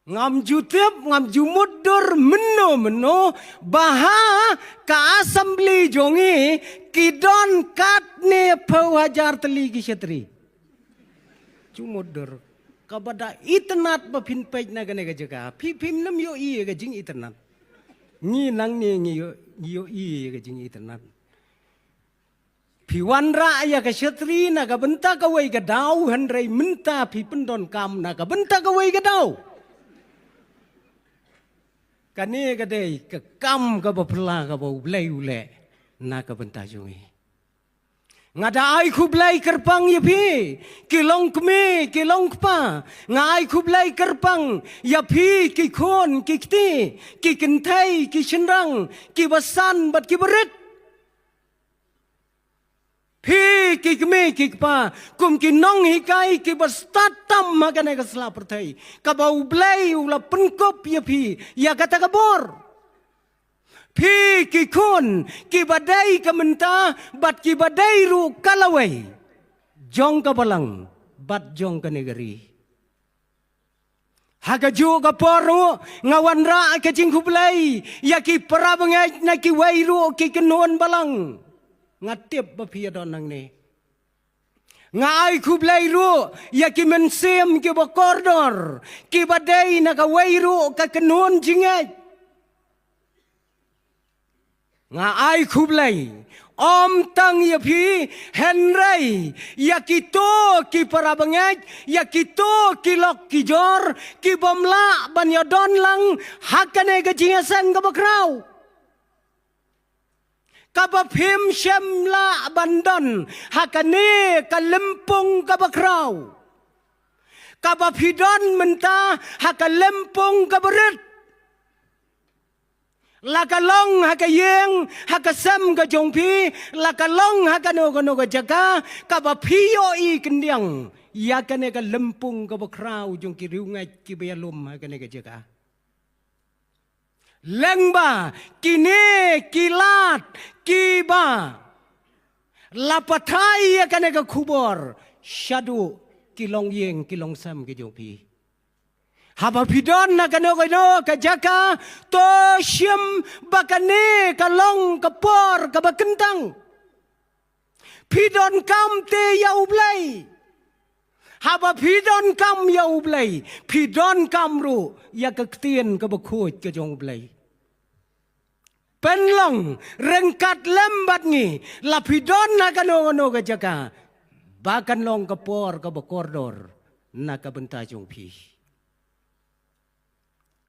ngam jutip ngam jumudur meno baha ka assembly jongi kidon kat ne phawajar teli ki kshetri jumudur kabada itnat ba phin pej na gane ga jaga phim nam yo i ga jing itnat ni nang ne ngi yo i ga jing itnat Piwan raya ka kshetri na ka benta ka wai ka daw handrai minta pi pendon kam na ka benta ka wai ka daw kani ka dei ka kam ka ba pla ka ba ulai ule na ka benta jungi ngada ai khublai kerpang ya pi kilong kme kilong pa ngai khublai kerpang ya pi ki khon ki kti ki kenthai ki chenrang ki basan bat ki berit Pi ki kme ki pa kum ki nong hikai ki bastatam magane ka sla perthai ka bau blai ula penkop ya pi ya kata kabor Pi ki khon ki badai ka menta bat ki badai ru kalawai jong ka balang bat jong ka negeri Haga ju ka poru ngawan ra ka jing kublai ya ki parabangai na ki wairu ki kenon balang ngatip ba pia don nang ni ngai khublai ru ya ki mensem ki ba kordor ki badai na ka wairu ka kenon jingai ngai khublai om tang ya phi henrai ya ki to ki parabangai ya ki to ki lok ki jor ki bomla ban ya don lang hakane ga jingasan ga bakrau Kapa phim syamla bandon hakane kalempung kabakrau kapa phidon menta hakalempung kaberit lakalong hakayeng hakasam ka jongpi lakalong hakano kano ka jaga kapa phiyo I kendiang yakane kalempung kabakrau jong kiriungai kibayalum hakane ka jaga Lengba, kine, kilat, kiba, lapatai akan eka kubor, syadu, kilong yeng, kilong sam ke jopi. Haba pidon akan eka kajaka, to syem bakane kalong kapor kabakentang. Pidon kam te yau blai. Haba pidon kam yau blai, pidon kam ru ya kektien kabakut ke jong blai. Penlong rengkat lembat ni lapidon na kano ka jaka bakan long kapor ka bakordor na kabenta jong pi